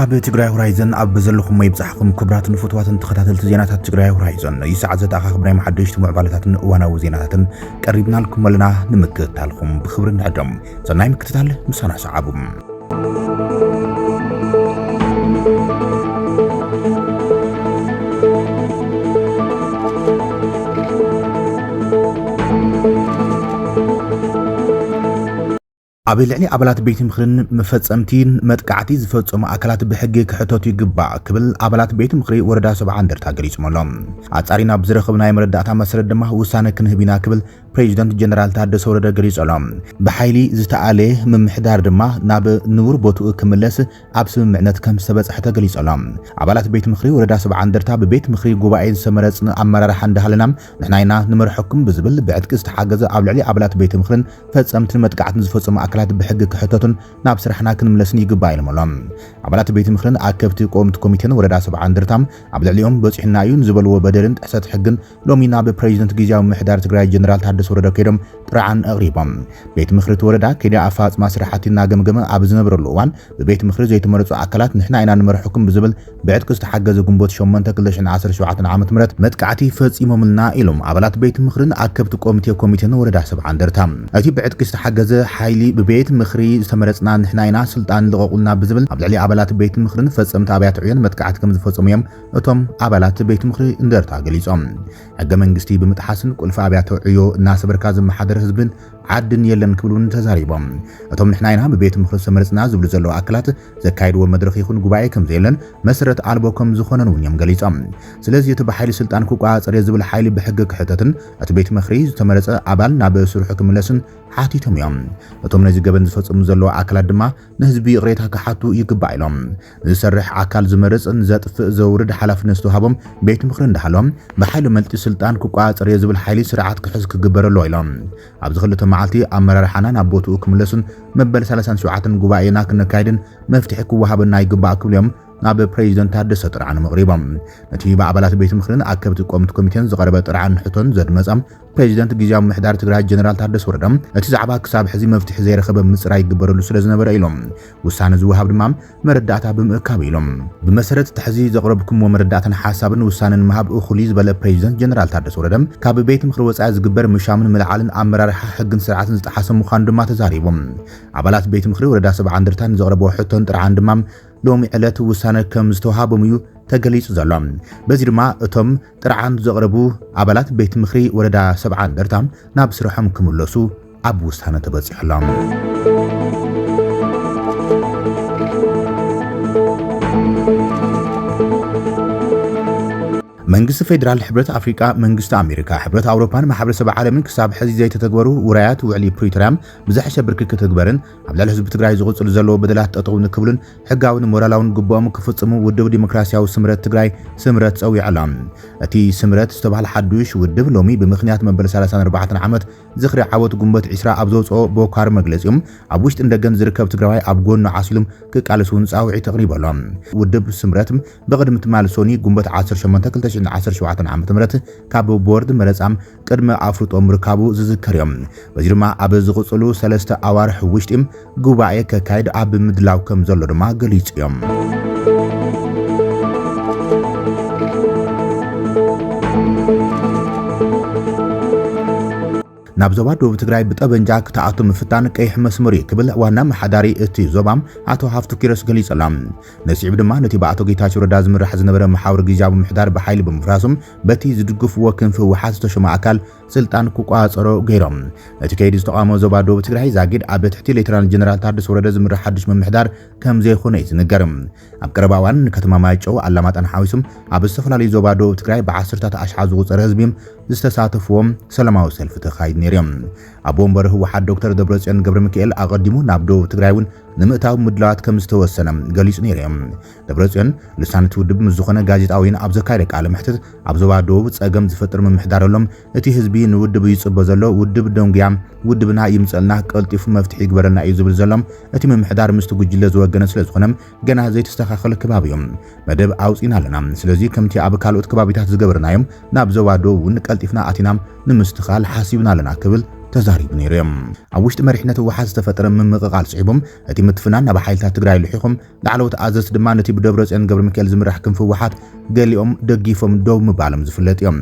ካብ ትግራይ ሆራይዘን ኣብ ዘለኹም ይብጻሕኩም ክብራትን ፍትዋትን ተኸታተልቲ ዜናታት ትግራይ ሆራይዘን ይስዓት ዘተኣኻኽብ ናይ መሓደሽቲ ምዕባለታትን እዋናዊ ዜናታትን ቀሪብናልኩም ኣለና ንምክትታልኩም ብኽብሪ ንዕዶም ሰናይ ምክትታል ምሳና ሰዓቡም ኣብ ልዕሊ ኣባላት ቤት ምኽርን መፈጸምቲን መጥቃዕቲ ዝፈጸሙ ኣካላት ብሕጊ ክሕተቱ ይግባእ ክብል ኣባላት ቤት ምኽሪ ወረዳ 70 እንደርታ ገሊጾም ኣጻሪና ብዝረኸብናይ መረዳእታ መሰረት ድማ ውሳነ ክንህቢና ክብል ፕሬዚደንት ጀነራል ታደሰ ወረደ ገሊጾም ብሓይሊ ዝተኣለ ምምሕዳር ድማ ናብ ንቡር ቦትኡ ክምለስ ኣብ ስምምዕነት ከም ዝተበጽሐ ተገሊጾም ኣባላት ቤት ምኽሪ ወረዳ 70 እንደርታ ብቤት ምኽሪ ጉባኤ ዝተመረጽን ኣመራርሓ እንዳሃለና ንሕናይና ንመርሐኩም ብዝብል ብዕጥቂ ዝተሓገዘ ኣብ ልዕሊ ኣባላት ቤት ምኽርን ፈጸምትን መጥቃዕትን ዝፈጸሙ ኣካላት ብሕጊ ክሕተቱን ናብ ስራሕና ክንምለስን ይግባእ ኢሎም ኣባላት ቤት ምኽርን ኣከብቲ ቆምቲ ኮሚቴን ወረዳ 70 እንደርታ ኣብ ልዕሊኦም በፂሕና እዩ ዝበልዎ በደልን ጥሕሰት ሕግን ሎሚ ናብ ፕሬዚደንት ጊዜያዊ ምምሕዳር ትግራይ ጀነራል ታደሰ ወረደ ከይዶም ጥራዓን ኣቕሪቦም ቤት ምኽሪ ወረዳ ከይዲ ኣፋጽማ ስራሕቲና ገምገመ ኣብ ዝነበረሉ እዋን ብቤት ምኽሪ ዘይተመረጹ ኣካላት ንሕና ኢና ንመርሐኩም ብዝብል ብዕጥቂ ዝተሓገዘ ግንቦት 8 2017 ዓ.ም መጥቃዕቲ ፈጺሞምልና ኢሎም ኣባላት ቤት ምኽርን ኣከብቲ ኮሚቴን ወረዳ 70 እንደርታ እቲ ብዕጥቂ ዝተሓገዘ ሓይሊ ብቤት ምኽሪ ዝተመረጽና ንሕና ኢና ስልጣን ልቐቁልና ብዝብል ኣብ ልዕሊ ኣባላት ቤት ምኽርን ፈጸምቲ ኣብያተ ዕዮን መጥቃዕቲ ከም ዝፈጸሙ እዮም እቶም ኣባላት ቤት ምኽሪ እንደርታ ገሊጾም ሕገ መንግስቲ ብምጥሓስን ቁልፊ ኣብያተ ዕዮ እናሰበርካ ዝመሓደር ህዝብን ዓድን የለን ክብሉን ተዛሪቦም እቶም ንሕና ኢና ብቤት ምኽሪ ዝተመረጽና ዝብሉ ዘለዉ ኣካላት ዘካይድዎ መድረኽ ይኹን ጉባኤ ከም ዘየለን መሰረት ኣልቦ ከም ዝኾነን እውን እዮም ገሊጾም ስለዚ እቲ ብሓይሊ ስልጣን ክቋጸር ዝብል ሓይሊ ብሕጊ ክሕተትን እቲ ቤት ምኽሪ ዝተመረጸ ኣባል ናብ ስርሑ ክምለስን ሓቲቶም እዮም እቶም ነዚ ገበን ዝፈጽሙ ዘለዉ ኣካላት ድማ ንህዝቢ ቅሬታ ክሓቱ ይግባእ ኢሎም ዝሰርሕ ኣካል ዝመርጽን ዘጥፍእ ዘውርድ ሓላፍነት ዝተዋሃቦም ቤት ምኽሪ እንዳሃሎም ብሓይሊ መልጢ ስልጣን ክቋጸር ዝብል ሓይሊ ስርዓት ክሕዝ ክግበረሎ ኢሎም ኣብዚ ክልተ መዓልቲ ኣመራርሓና ናብ ቦትኡ ክምለሱን መበል 37 ጉባኤና ክነካይድን መፍትሒ ክወሃበና ይግባእ ክብሎም ናብ ፕሬዚደንት ታደሰ ጥራዓን መቕሪቦም ነቲ በኣባላት ቤት ምኽርን ኣከብቲ ቆምቲ ኮሚቴን ዝቐረበ ጥራዓን ሕቶን ዘድመጸም ፕሬዚደንት ጊዜያዊ ምምሕዳር ትግራይ ጀነራል ታደሰ ወረደ እቲ ዛዕባ ክሳብ ሕዚ መፍትሒ ዘይረኸበ ምጽራይ ይግበረሉ ስለ ዝነበረ ኢሎም ውሳነ ዝወሃብ ድማ መረዳእታ ብምእካብ ኢሎም ብመሰረት ትሕዚ ዘቕረብኩምዎ መረዳእታን ሓሳብን ውሳነን መሃብ እኹሊ ዝበለ ፕሬዚደንት ጀነራል ታደሰ ወረደ ካብ ቤት ምኽሪ ወጻኢ ዝግበር ምሻምን ምልዓልን ኣመራርሓ ሕግን ስርዓትን ዝጠሓሰ ምዃኑ ድማ ተዛሪቦም ኣባላት ቤት ምኽሪ ወረዳ 70 እንደርታን ዘቕረብዎ ሕቶን ጥራዓን ድማ ሎሚ ዕለት ውሳነ ከም ዝተዋሃቦም እዩ ተገሊጹ ዘሎ በዚ ድማ እቶም ጥራዓን ዘቕረቡ ኣባላት ቤት ምኽሪ ወረዳ 70 እንደርታ ናብ ስርሖም ክምለሱ ኣብ ውሳነ ተበጺሖሎም መንግስቲ ፌደራል ሕብረት አፍሪካ መንግስቲ አሜሪካ ሕብረት አውሮፓን ማሕበረሰብ ዓለምን ክሳብ ሕዚ ዘይተተግበሩ ውራያት ውዕሊ ፕሪቶሪያም ብዝሕሸ ብርኪ ክትግበርን ኣብ ልዕሊ ህዝቢ ትግራይ ዝቕጽሉ ዘለዎ በደላት ጠጠው ንክብሉን ሕጋውን ሞራላውን ግቦኦም ክፍጽሙ ውድብ ዲሞክራሲያዊ ስምረት ትግራይ ስምረት ጸዊዖም እቲ ስምረት ዝተባህለ ሓዱሽ ውድብ ሎሚ ብምኽንያት መበል 34 ዓመት ዝኽሪ ዓወት ግንቦት 20 ኣብ ዘውፅኦ ቦካር መግለጺኦም ኣብ ውሽጢ እንደገን ዝርከብ ትግራዋይ ኣብ ጎኑ ዓሲሎም ክቃለሱን ጻውዒት ተቕሪበሎም ውድብ ስምረት ብቅድሚ ትማል ሶኒ ግንቦት 18 2017 ዓ.ም ካብ ቦርድ መረጻም ቅድመ ኣፍርጦ ምርካቡ ዝዝከር እዮም በዚ ድማ ኣብ ዝቕጽሉ 3 ኣዋርሕ ውሽጢ ጉባኤ ከካይድ ኣብ ምድላው ከም ዘሎ ድማ ገሊጹ እዮም ናብ ዞባ ደቡብ ትግራይ ብጠበንጃ ክተኣቱ ምፍታን ቀይሕ መስመር ክብል ዋና መሓዳሪ እቲ ዞባም ኣቶ ሃፍቱ ኪሮስ ገሊጾም ነሲዕ ድማ ነቲ በኣቶ ጌታቸው ረዳ ዝምራሕ ዝነበረ መሓወር ጊዜያዊ ምምሕዳር ብሓይሊ ብምፍራሱም በቲ ዝድግፍዎ ክንፊ ውሓት ዝተሸመ ኣካል ስልጣን ክቋጸሮ ገይሮም እቲ ከይዲ ዝተቃውሞ ዞባ ደቡብ ትግራይ ዛጊድ ኣብ ትሕቲ ሌተናል ጀነራል ታደሰ ወረደ ዝምራሕ ሓድሽ ምምሕዳር ከም ዘይኾነ ይዝነገር ኣብ ቀረባ እዋን ከተማ ማይጨው ኣላማጣን ሓዊሱም ኣብ ዝተፈላለዩ ዞባ ደቡብ ትግራይ ብዓሰርታት ኣሽሓት ዝቑጸረ ህዝቢ ዝተሳተፍዎም ሰላማዊ ሰልፊ ተኻይድ ነይሮም ኣብ ወንበር ህወሓት ዶክተር ደብረጽዮን ገብረ ሚካኤል ኣቀዲሙ ናብ ደቡብ ትግራይ እውን ንምእታው ምድላዋት ከም ዝተወሰነ ገሊጹ ነይሮም ደብረጽዮን ልሳነት ውድብ ምስ ዝኾነ ጋዜጣዊን ኣብ ዘካየደ ቃለ መሕትት ኣብ ዞባ ደቡብ ጸገም ዝፈጥር ምምሕዳረሎም እቲ ህዝቢ ንውድብ ይጽበ ዘሎ ውድብ ደንግያ ውድብና ይምጸልና ቀልጢፉ መፍትሒ ይግበረና እዩ ዝብል ዘሎም እቲ ምምሕዳር ምስቲ ጉጅለ ዝወገነ ስለ ዝኾነ ገና ዘይተስተኻኸለ ከባቢ እዮም መደብ ኣውጺና ኣለና ስለዚ ከምቲ ኣብ ካልኦት ከባቢታት ዝገበርናዮም ናብ ዞባ ደቡብ ቀልጢፍና ኣቲናም ንምስትኻል ሓሲብና ኣለና ክብል ተዛሪቡ ነይሮም ኣብ ውሽጢ መሪሕነት ህወሓት ዝተፈጠረ ምምቕቓል ጽዒቦም እቲ ምትፍናን ናብ ሓይልታት ትግራይ ልሒኾም ላዕለዎት ኣዘዝቲ ድማ ነቲ ብደብረጽዮን ገብረ ሚካኤል ዝምራሕ ክንፊ ህወሓት ገሊኦም ደጊፎም ደው ምባሎም ዝፍለጥ እዮም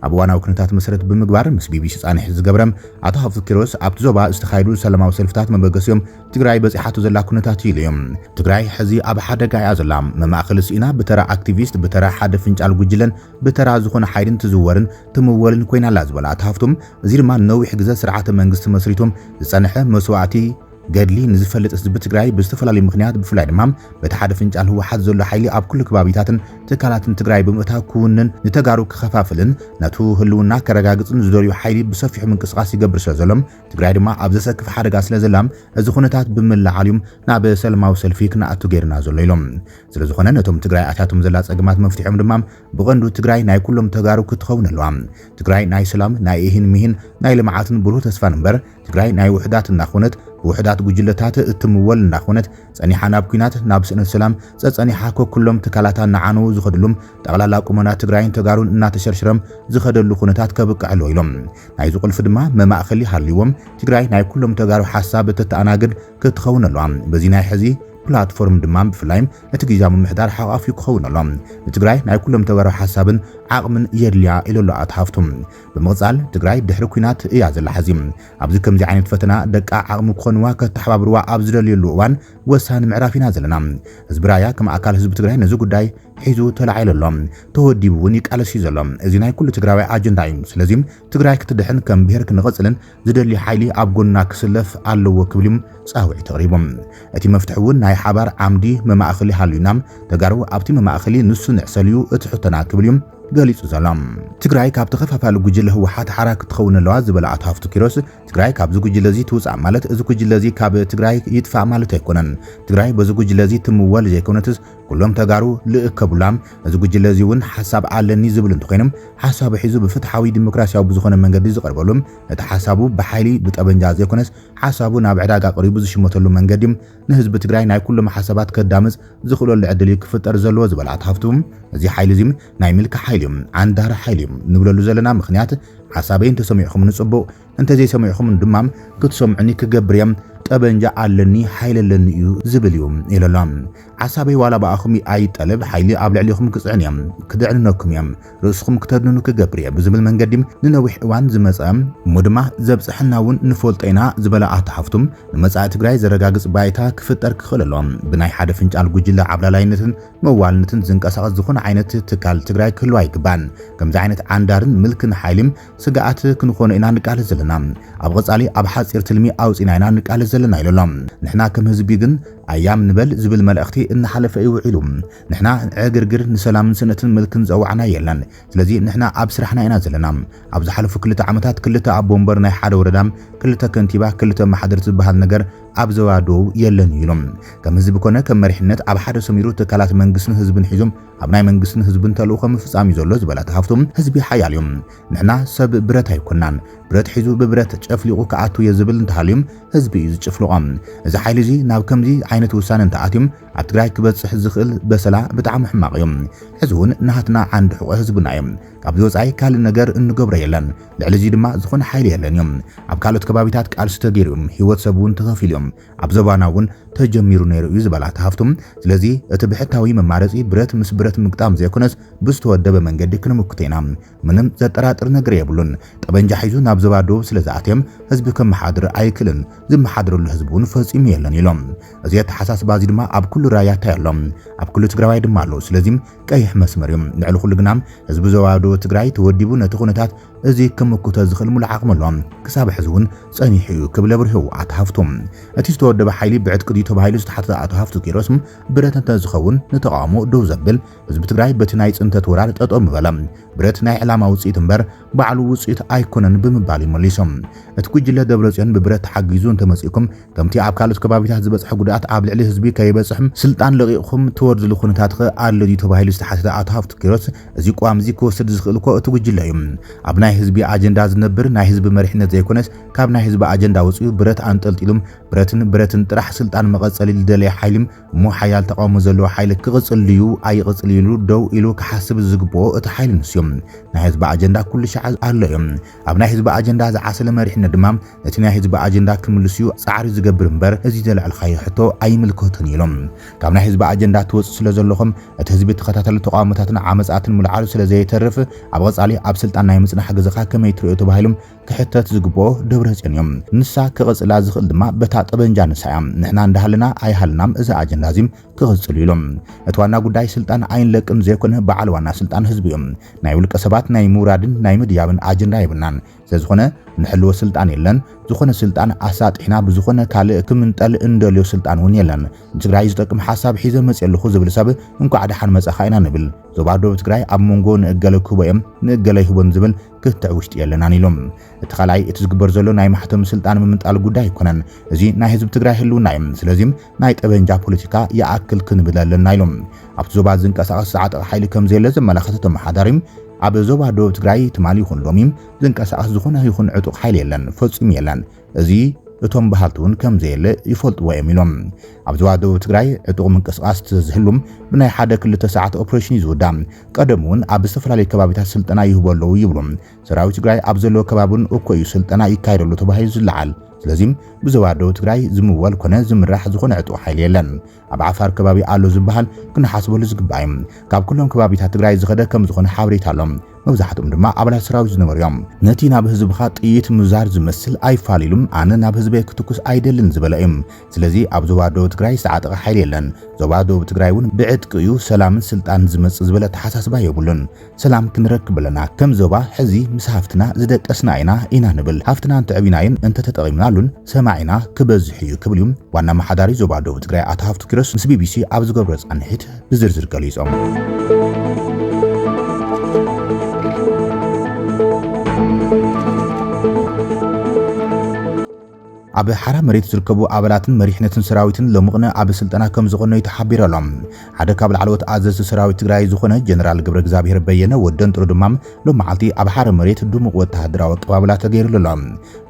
ኣብ እዋናዊ ኩነታት መሰረት ብምግባር ምስ ቢቢሲ ጻኒሕ ዝገበረም ኣቶ ሃፍቱ ኪሮስ ኣብቲ ዞባ ዝተኻየዱ ሰላማዊ ሰልፍታት መበገሲኦም ትግራይ በፂሓቱ ዘላ ኩነታት ኢሉ እዮም ትግራይ ሕዚ ኣብ ሓደጋ እያ ዘላ መማእኸሊ ስኢና ብተራ ኣክቲቪስት ብተራ ሓደ ፍንጫል ጉጅለን ብተራ ዝኾነ ሓይልን ትዝወርን ትምወልን ኮይና ኣላ ዝበላ ኣቶ ሃፍቱም እዚ ድማ ነዊሕ ግዜ ስርዓተ መንግስቲ መስሪቶም ዝጸንሐ መስዋዕቲ ገድሊ ንዝፈልጥ ህዝቢ ትግራይ ብዝተፈላለዩ ምኽንያት ብፍላይ ድማ በቲ ሓደ ፍንጫል ህወሓት ዘሎ ሓይሊ ኣብ ኩሉ ከባቢታትን ትካላትን ትግራይ ብምእታው ክውንን ንተጋሩ ክኸፋፍልን ነቱ ህልውና ከረጋግጽን ዝደልዩ ሓይሊ ብሰፊሑ ምንቅስቓስ ይገብር ስለዘሎም ትግራይ ድማ ኣብ ዘሰክፍ ሓደጋ ስለዘላም እዚ ኩነታት ብምልዓልዮም ናብ ሰላማዊ ሰልፊ ክነኣቱ ገይርና ዘሎ ኢሎም ስለዝኾነ ነቶም ትግራይ ኣትያቶም ዘላ ጸገማት መፍትሒኦም ድማ ብቐንዱ ትግራይ ናይ ኩሎም ተጋሩ ክትኸውን ኣለዋ ትግራይ ናይ ሰላም ናይ ኢህን ሚህን ናይ ልምዓትን ብሩህ ተስፋን እምበር ትግራይ ናይ ውሕዳት እናኾነት ውሕዳት ጉጅለታት እትምወል እናኾነት ጸኒሓ ናብ ኩናት ናብ ስእነት ሰላም ጸኒሓ ኩሎም ትካላታ ናዓነው ዝኸድሉም ጠቕላላ ቁመና ትግራይን ተጋሩን እናተሸርሽረም ዝኸደሉ ኩነታት ከብቅዕሎ ኢሎም ናይ ዝቁልፍ ድማ መማእኸሊ ሃልይዎም ትግራይ ናይ ኩሎም ተጋሩ ሓሳብ እተተኣናግድ ክትኸውን ኣለዋ በዚ ናይ ሕዚ ፕላትፎርም ድማ ብፍላይም እቲ ግዜያዊ ምምሕዳር ሓቋፍ ይክኸውን ኣሎ ትግራይ ናይ ኩሎም ተጋሩ ሓሳብን ዓቕምን የድልያ ኢሉላ ኣትሃፍቱም ብምቕጻል ትግራይ ድሕሪ ኩናት እያ ዘላ ሕዚ ኣብዚ ከምዚ ዓይነት ፈተና ደቃ ዓቕሚ ክኾንዋ ከተሓባብርዋ ኣብ ዝደልየሉ እዋን ወሳኒ ምዕራፍ ኢና ዘለና ህዝቢ ራያ ከም ኣካል ህዝቢ ትግራይ ነዚ ጉዳይ ሒዙ ተላዒለሎ ተወዲቡ እውን ይቃለስ ዘሎ እዚ ናይ ኩሉ ትግራዋይ ኣጀንዳ እዩ ስለዚ ትግራይ ክትድሕን ከም ብሄር ክንቐጽልን ዝደልዩ ሓይሊ ኣብ ጎና ክስለፍ ኣለዎ ክብልም ጻውዒ ተቕሪቦም እቲ መፍትሒ እውን ናይ ሓባር ዓምዲ መማእኸሊ ሃልዩና ተጋሩ ኣብቲ መማእኸሊ ንሱ ንዕሰልዩ እቲ ሕተና ክብልዮም ገሊጹ ዘሎም ትግራይ ካብ ተኸፋፋሊ ጉጅለ ህወሓት ሓራ ክትኸውን ኣለዋ ዝበለ ኣቶ ሃፍቱ ኪሮስ ትግራይ ካብ ዝጉጅለ እዚ ትውፃእ ማለት እዚ ጉጅለ እዚ ካብ ትግራይ ይጥፋእ ማለት ኣይኮነን ትግራይ በዚ ጉጅለ እዚ ትምወል ዘይኮነትስ ኩሎም ተጋሩ ልእከቡላም እዚ ጉጅለ እዚ እውን ሓሳብ ኣለኒ ዝብል እንትኾይኖም ሓሳቡ ሒዙ ብፍትሓዊ ዲሞክራሲያዊ ብዝኾነ መንገዲ ዝቐርበሎም እቲ ሓሳቡ ብሓይሊ ብጠበንጃ ዘይኮነስ ሓሳቡ ናብ ዕዳጋ ቀሪቡ ዝሽመተሉ መንገዲ ንህዝቢ ትግራይ ናይ ኩሎም ሓሳባት ከዳምፅ ዝኽእለሉ ዕድል ክፍጠር ዘለዎ ዝበለ ኣቶ ሃፍቱም እዚ ሓይሊ እዚ ናይ ምልካ ሓይሊ ዓንዳር ሓይሊ ንብለሉ ዘለና ምኽንያት ሓሳበይ እንተሰሚዕኹም ንጽቡቕ እንተዘይሰሚዕኹም ድማ ክትሰምዑኒ ክገብር እየ ጠበንጃ ኣለኒ ሓይሊ ኣለኒ እዩ ዝብል እዩ ኢሎም ሓሳበይ ዋላ በኣኹም ኣይጠልብ ሓይሊ ኣብ ልዕሊኹም ክጽዕን እየ ክድዕንነኩም እየ ርእስኹም ክተድንኑ ክገብር እየ ብዝብል መንገዲ ንነዊሕ እዋን ዝመጸ እሞ ድማ ዘብፅሕና እውን ንፈልጦ ኢና ዝበለ ኣቶ ሃፍቱም ንመጻኢ ትግራይ ዘረጋግጽ ባይታ ክፍጠር ክኽእል ኣሎ ብናይ ሓደ ፍንጫል ጉጅለ ዓብላላይነትን መዋልነትን ዝንቀሳቐስ ዝኾነ ዓይነት ትካል ትግራይ ክህልዋ ይግባን ከምዚ ዓይነት ዓንዳርን ምልክን ሓይሊም ስጋኣት ክንኾኑ ኢና ንቃልስ ዘለና ኣብ ቐጻሊ ኣብ ሓጺር ትልሚ ኣውፂና ኢና ንቃልስ ዘለና ኢሎም ንሕና ከም ህዝቢ ግን ኣያም ንበል ዝብል መልእኽቲ እናሓለፈ ይውዒሉ ንሕና ዕግርግር ንሰላምን ስነትን ምልክን ዘዋዕና የለን ስለዚ ንሕና ኣብ ስራሕና ኢና ዘለና ኣብ ዝሓለፉ 2 ዓመታት 2 ኣብ ቦምበር ናይ ሓደ ወረዳም 2 ከንቲባ 2 ማሕደር ዝበሃል ነገር ኣብ ዘዋዶው የለን ኢሎም ከም ህዝቢ ኮነ ከም መሪሕነት ኣብ ሓደ ሰሚሩ ትካላት መንግስትን ህዝብን ሒዞም ኣብ ናይ መንግስትን ህዝብን ተልእኮ ምፍጻም እዩ ዘሎ ዝበላት ሃፍቱም ህዝቢ ሓያል እዮም ንሕና ሰብ ብረት ኣይኮናን ብረት ሒዙ ብብረት ጨፍሊቑ ከኣቱ የዝብል እንተሃልዮም ህዝቢ እዩ ዝጭፍልቖም እዚ ሓይሊ እዚ ናብ ከምዚ ዓይነት ውሳነ እንተኣትዮም ኣብ ትግራይ ክበጽሕ ዝኽእል በሰላ ብጣዕሚ ሕማቕ እዮም ሕዚ እውን ናሃትና ዓንዲ ሕቆ ህዝብና እዮም ካብ ዝወጻኢ ካልእ ነገር እንገብሮ የለን ልዕሊ እዚ ድማ ዝኾነ ሓይሊ የለን እዮም ኣብ ካልኦት ከባቢታት ቃልሲ ተገይሩ ህይወት ሰብ እውን ተኸፊሉ እዮም ኣብ ዘባና እውን ተጀሚሩ ነይሩ እዩ ዝበላት ሃፍቱም ስለዚ እቲ ብሕታዊ መማረፂ ብረት ምስ ብረት ምግጣም ዘይኮነስ ብዝተወደበ መንገዲ ክንምክቶ ኢና ምንም ዘጠራጥር ነገር የብሉን ጠበንጃ ሒዙ ናብ ዘባዶ ስለዝኣትዮም ህዝቢ ከመሓድር ኣይክልን ዝመሓድረሉ ህዝቢ እውን ፈጺሙ የለን ኢሎም እዚ ተሓሳስባ እዚ ድማ ኣብ ኩሉ ራያታ ያሎም ኣብ ኩሉ ትግራዋይ ድማ ኣሎ ስለዚ ቀይሕ መስመር እዮም ልዕሊ ኩሉ ግና ህዝቢ ዘባዶ ትግራይ ተወዲቡ ነቲ ኩነታት እዚ ከምኩተ ዝኽእል ሙሉዕ ዓቕሚ ኣለዎም ክሳብ ሕዚ እውን ጸኒሑ እዩ ክብለ ብርሂው ኣቶ ሃፍቱም እቲ ዝተወደበ ሓይሊ ብዕጥቂ ተባሂሉ ዝተሓተተ ኣቶ ሃፍቱ ኪሮስ ብረት እንተዝኸውን ንተቃውሞ ደው ዘብል ህዝቢ ትግራይ በቲ ናይ ጽንተት ወራር ጠጠም በለ ብረት ናይ ዕላማ ውፅኢት እምበር ባዕሉ ውፅኢት ኣይኮነን ብምባል ይመሊሶም እቲ ጉጅለ ደብረጽዮን ብብረት ተሓጊዙ እንተመጺእኩም ከምቲ ኣብ ካልኦት ከባቢታት ዝበጽሐ ጉድኣት ኣብ ልዕሊ ህዝቢ ከይበጽሕም ስልጣን ለቂቕኩም ትወርድሉ ኩነታት ኣሎ ተባሂሉ ዝተሓተተ ኣቶ ሃፍቱ ኪሮስ እዚ ቋም እዚ ክወስድ ዝኽእል እኮ እቲ ጉጅለ እዩ ኣብ ናይ ህዝቢ ኣጀንዳ ዝነብር ናይ ህዝቢ መሪሕነት ዘይኮነስ ካብ ናይ ህዝቢ ኣጀንዳ ወፂኡ ብረት አንጠልጢሉም ብረትን ጥራሕ ስልጣን መቐጸሊ ልደለየ ሓይሊም እሞ ሓያል ተቃውሞ ዘለዎ ሓይሊ ክቕጽል ድዩ ኣይቕጽል ኢሉ ደው ኢሉ ክሓስብ ዝግብኦ እቲ ሓይሊ ንስዮም እዮም ናይ ህዝቢ ኣጀንዳ ኩሉ ሸዓዝ ኣሎ እዮም ኣብ ናይ ህዝቢ ኣጀንዳ ዝዓሰለ መሪሕነት ድማ እቲ ናይ ህዝቢ ኣጀንዳ ክምልስዩ ጻዕሪ ዝገብር እምበር እዚ ዘልዕልካዮ ሕቶ ኣይምልከቱን ኢሎም ካብ ናይ ህዝቢ ኣጀንዳ ትወጽ ስለ ዘለኹም እቲ ህዝቢ ተኸታተሉ ተቃውሞታትን ዓመጻትን ሙልዓሉ ስለ ዘይተርፍ ኣብ ቀጻሊ ኣብ ስልጣን ናይ ምጽናሕ ገዘኻ ከመይ ትርእዩ ተባሂሎም ክሕተት ዝግብኦ ደብረጽዮን እዮም ንሳ ክቕጽላ ዝኽእል ድማ በታ ጠበንጃ ንሳያ ንሕና እንዳሃልና ኣይሃልናም እዚ ኣጀንዳ ዚም ክቕጽሉ ኢሎም እቲ ዋና ጉዳይ ስልጣን ኣይንለቅም ዘይኮነ በዓል ዋና ስልጣን ህዝቢ እዮም ናይ ውልቀ ሰባት ናይ ምውራድን ናይ ምድያብን ኣጀንዳ ይብናን ስለዝኾነ ንሕልዎ ስልጣን የለን ዝኾነ ስልጣን ኣሳጢሕና ብዝኾነ ካልእ ክምንጠል እንደልዮ ስልጣን እውን የለን ትግራይ ዝጠቅም ሓሳብ ሒዘ መጽለኹ ዝብል ሰብ እንኳዕ ደሓን መጻኻ ኢና ንብል ዞባ ደቡብ ትግራይ ኣብ መንጎ ንእገለ ክቦዮም ንእገለ ይህቦን ዝብል ክትዕ ውሽጢ የለናን ኢሎም እቲ ኻልኣይ እቲ ዝግበር ዘሎ ናይ ማሕተም ስልጣን ምምንጣል ጉዳይ ይኮነን እዚ ናይ ህዝቢ ትግራይ ህልውና እዩ ስለዚህም ናይ ጠበንጃ ፖለቲካ ይኣክል ክንብል ኣለና ኢሎም ኣብቲ ዞባ ዝንቀሳቐስ ዝዓጠቕ ሓይሊ ከም ዘየለ ዘመላኽተ ተመሓዳሪም ኣብ ዞባ ደቡብ ትግራይ ትማሊ ይኹን ሎሚም ዝንቀሳቐስ ዝኾነ ይኹን ዕጡቕ ሓይሊ የለን ፈጽሙ የለን እዚ እቶም ባህልቱን ከም ዘየለ ይፈልጥዎ እዮም ኢሎም ኣብ ዞባ ደቡብ ትግራይ ዕጡቕ ምንቅስቓስ ዝህሉም ብናይ ሓደ ክልተ ሰዓት ኦፕሬሽን ይዝውዳም ቀደም እውን ኣብ ዝተፈላለዩ ከባቢታት ስልጠና ይህቡ ኣለዉ ይብሉ ሰራዊት ትግራይ ኣብ ዘለዎ ከባቢን እኮ እዩ ስልጠና ይካየደሉ ተባሂሉ ዝለዓል ስለዚህም ብዞባ ደቡብ ትግራይ ዝምወል ኮነ ዝምራሕ ዝኾነ ዕጡቕ ሓይሊ የለን ኣብ ዓፋር ከባቢ ኣሎ ዝበሃል ክንሓስበሉ ዝግባእ ካብ ኩሎም ከባቢታት ትግራይ ዝኸደ ከም ዝኾነ ሓበሬታ ኣሎም መብዛሕትኦም ድማ ኣባላት ሰራዊት ዝነበሩ እዮም ነቲ ናብ ህዝብኻ ጥይት ምዛር ዝመስል ኣይፋሊሉም ኣነ ናብ ህዝበይ ክትኩስ ኣይደልን ዝበለ እዮም ስለዚ ኣብ ዞባ ደቡብ ትግራይ ዝተዓጠቐ ሓይሊ የለን ዞባ ደቡብ ትግራይ እውን ብዕጥቅኡ ሰላምን ስልጣን ዝመጽእ ዝበለ ተሓሳስባ የብሉን ሰላም ክንረክብ ኣለና ከም ዞባ ሕዚ ምስ ሃፍትና ዝደቀስና ኢና ንብል ሃፍትና እንትዕቢናይን እንተተጠቒምናሉን ሰማዒና ክበዝሕ እዩ ክብል እዩ ዋና መሓዳሪ ዞባ ደቡብ ትግራይ ኣቶ ሃፍቱ ኪሮስ ምስ ቢቢሲ ኣብ ዝገብሮ ጻንሒት ብዝርዝር ገሊጾም ኣብ ሓራ መሬት ዝርከቡ ኣባላትን መሪሕነትን ሰራዊትን ለሙቕነ ኣብ ስልጠና ከም ዝኾነ ይተሓቢረሎም ሓደ ካብ ላዕለዎት ኣዘዝቲ ሰራዊት ትግራይ ዝኾነ ጀነራል ገብረ እግዚአብሔር በየነ ወደንጥሩ ድማ ሎም መዓልቲ ኣብ ሓራ መሬት ድሙቕ ወተሃደራዊ ኣቀባብላ ተገይሩሎም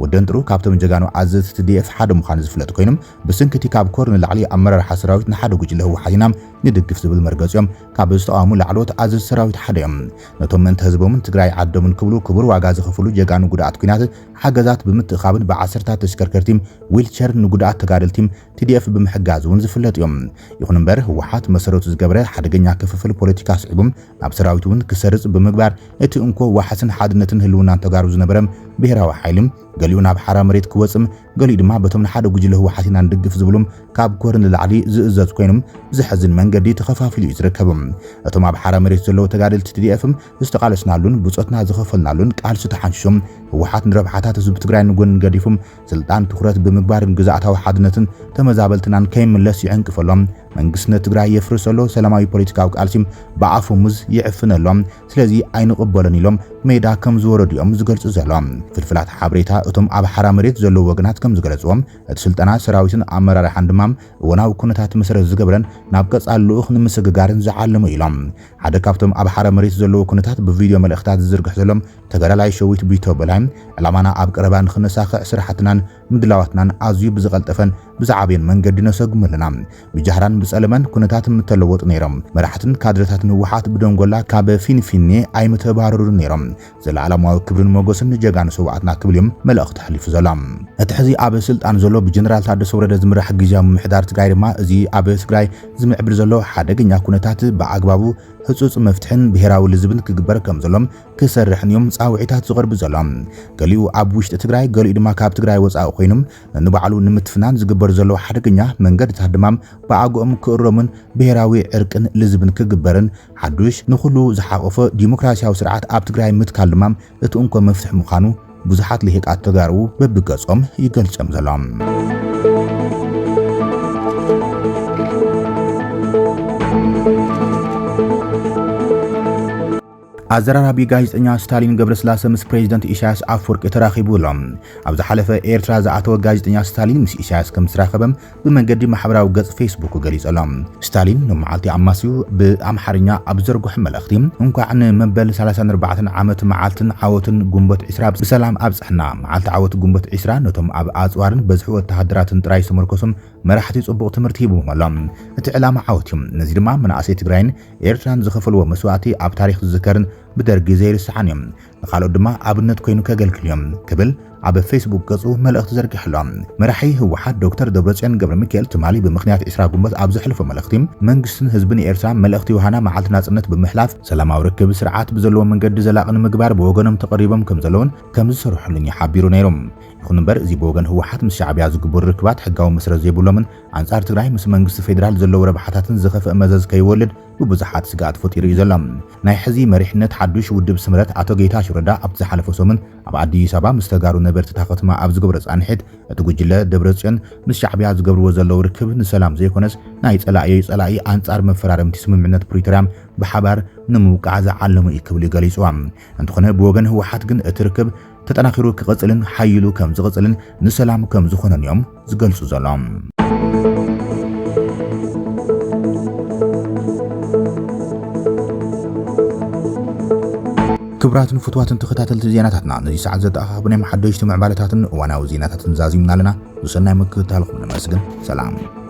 ወደንጥሩ ካብቶም ጀጋኑ ኣዘዝቲ TDF ሓደ ምዃኑ ዝፍለጥ ኮይኖም ብስንክቲ ካብ ኮር ንላዕሊ ኣመራርሓ ሰራዊት ንሓደ ጉጅለ ህወሓት ኢና ንድግፍ ዝብል መርገጽዮም ካብ ዝተቃወሙ ላዕለዎት ኣዘዝቲ ሰራዊት ሓደ እዮም ነቶም መንተ ህዝቦምን ትግራይ ዓዶምን ክብሉ ክቡር ዋጋ ዝኸፍሉ ጀጋኑ ጉዳኣት ኩናት ሓገዛት ብምትኻብን ብዓሰርታት ተሽከርከርቲ ዊልቸር ንጉዳኣት ተጋደልቲም TDF ብምሕጋዝ እውን ዝፍለጥ እዮም ይኹን እምበር ህወሓት መሰረቱ ዝገብረ ሓደገኛ ክፍፍል ፖለቲካ ስዒቦም ናብ ሰራዊት እውን ክሰርጽ ብምግባር እቲ እንኮ ዋሕስን ሓድነትን ህልውናን ተጋሩ ዝነበረ ብሄራዊ ሓይልም ገሊኡ ናብ ሓራ መሬት ክወጽም ገሊኡ ድማ በቶም ሓደ ጉጅለ ህወሓት ኢና ንድግፍ ዝብሉም ካብ ኮር ንላዕሊ ዝእዘዝ ኮይኖም ዝሕዝን መንገዲ ተኸፋፊሉ እዩ ዝርከብም እቶም ኣብ ሓራ መሬት ዘለዉ ተጋደልቲ TDF ዝተቃለስናሉን ብጾትና ዝኸፈልናሉን ቃልሲ ተሓንሽሾም ህወሓት ንረብሓታት ህዝቢ ትግራይ ንጎን ገዲፎም ስልጣን ትኩረት ብምግባርን ግዛኣታዊ ሓድነትን ተመዛበልትናን ከይምለስ ይዕንቅፈሎም መንግስቲ ትግራይ የፍርሰሎ ሰላማዊ ፖለቲካዊ ቃልሲም በኣፎሙዝ ይዕፍነሎም ስለዚ ኣይንቕበለን ኢሎም ሜዳ ከም ዝወረዱኦም ዝገልጹ ዘሎም ፍልፍላት ሓበሬታ እቶም ኣብ ሓራ መሬት ዘለዉ ወግናት ከም ዝገለጽዎም እቲ ስልጠና ሰራዊትን ኣመራርሓን ድማ እወናዊ ኩነታት መሰረት ዝገብረን ናብ ቀጻሊ ልኡኽ ንምስግጋርን ዝዓለሙ ኢሎም ሓደ ካብቶም ኣብ ሓራ መሬት ዘለዉ ኩነታት ብቪድዮ መልእኽታት ዝዝርግሕ ዘሎም ተጋዳላይ ሸዊት ቢቶ በላይ ዕላማና ኣብ ቀረባ ንኽነሳኽዕ ስራሕትናን ምድላዋትናን ኣዝዩ ብዝቐልጠፈን ብዛዕብየን መንገዲ ነሰጉመልና ብጃህራን ብጸለመን ኩነታት ምተለወጡ ነይሮም መራሕትን ካድረታትን ህወሓት ብደንጎላ ካብ ፊንፊኔ ኣይምተባረሩን ነይሮም ዘለዓለማዊ ክብርን ሞገስን ጀጋኑ ሰዋዕትና ክብል እዮም መልእኽቲ ሓሊፉ ዘሎም እቲ ሕዚ ኣብ ስልጣን ዘሎ ብጀነራል ታደሰ ወረደ ዝምራሕ ግዝያዊ ምምሕዳር ትግራይ ድማ እዚ ኣብ ትግራይ ዝምዕብል ዘሎ ሓደገኛ ኩነታት ብኣግባቡ ህጹጽ መፍትሕን ብሄራዊ ልዝብን ክግበር ከም ዘሎም ክሰርሕን እዮም ጻውዒታት ዝቐርቡ ዘሎም ገሊኡ ኣብ ውሽጢ ትግራይ ገሊኡ ድማ ካብ ትግራይ ወጻኢ ኮይኖም ንባዕሉ ንምትፍናን ዝግበር ዘሎ ሓደገኛ መንገድታት ድማ ብኣግኦም ክእረምን ብሄራዊ ዕርቅን ልዝብን ክግበርን ሓዱሽ ንኹሉ ዝሓቆፈ ዲሞክራሲያዊ ስርዓት ኣብ ትግራይ ምትካል ድማ እቲ እንኮ መፍትሕ ምዃኑ ብዙሓት ልሂቃት ተጋሩ በብገጾም ይገልጾም ዘሎም ኣዘራራቢ ጋዜጠኛ ስታሊን ገብረስላሴ ምስ ፕሬዝዳንት ኢሳያስ ኣፈወርቂ ተራኺቡሎም ኣብ ዝሓለፈ ኤርትራ ዝኣተወ ጋዜጠኛ ስታሊን ምስ ኢሳያስ ከም ዝራኸበም ብመንገዲ ማሕበራዊ ገጽ ፌስቡክ ገሊጾሎም ስታሊን ንመዓልቲ ኣማስዩ ብኣምሓርኛ ኣብ ዘርግሖ መልእኽቲ እንኳዕ ንመበል 34 ዓመት መዓልትን ዓወትን ጉንበት 20 ብሰላም ኣብጽሕና መዓልቲ ዓወት ጉንበት 20 ነቶም ኣብ ኣጽዋርን በዝሒ ወተሃደራትን ጥራይ ዝተመርኮሶም መራሕቲ ጽቡቕ ትምህርቲ ሂቦም ኣሎም እቲ ዕላማ ዓወት እዩ ነዚ ድማ መናእሰይ ትግራይን ኤርትራን ዝኸፈልዎ መስዋዕቲ ኣብ ታሪኽ ዝዝከርን بدرجي زي السحانيم قالوا دما ابنت كوينو كغلكليوم كبل على فيسبوك قصو ملأخت زرقحلهم مرحي هو حد دكتور دبرصيان قبر ميكائيل تمالي بمخنيات اسراء قنبت ابز حلفو ملأختيم منغستن حزبن ኤርትራ ملأختي وهانا معالت ناصرነት بمحلاف سلاماዊ ርክብ ስርዓት بزلو መንገዲ ዘላቅን ምግባር بوغنم ተቀሪቦም ከም ዘለውን ከም ዝሰርሑልኝ ሓቢሩ ነይሮም ይኹን እምበር እዚ بوغن ህወሓት ምስ ሻዕብያ ዝግበር ርክባት ሕጋዊ መስረት ዘይብሎምን አንጻር ትግራይ ምስ መንግስቲ ፌደራል ዘለው ረብሓታትን ዝኸፍእ መዘዝ ከይወልድ ببزحات سقاط فطير يزلم ناي حزي مريحنت حدوش ودب سمرت اتو جيتاش ردا ابز حلفو سومن اب عدي سبا مستغارو نبرت تاختما ابز غبرص انحت اتغجله دبرصن مس شعبيا زغبرو زلو ركب نسلام زيكونس ناي صلاي انصار مفرارمتي سممنت بريترام بحبار نموقع زعلمو يكبل يغليصوام انتخنه بوغن هو حد جن اتركب تطناخرو كقصلن حيلو كم زقصلن نسلام كم زخونن يوم زغلصو زلام كبراتن فتواتن تخطاتل زيناتاتنا نزي ساعات زتاخبنا محدش تمع بالاتاتن وانا وزيناتاتن زازيمنا لنا وسناي مكتالكم نمسجن سلام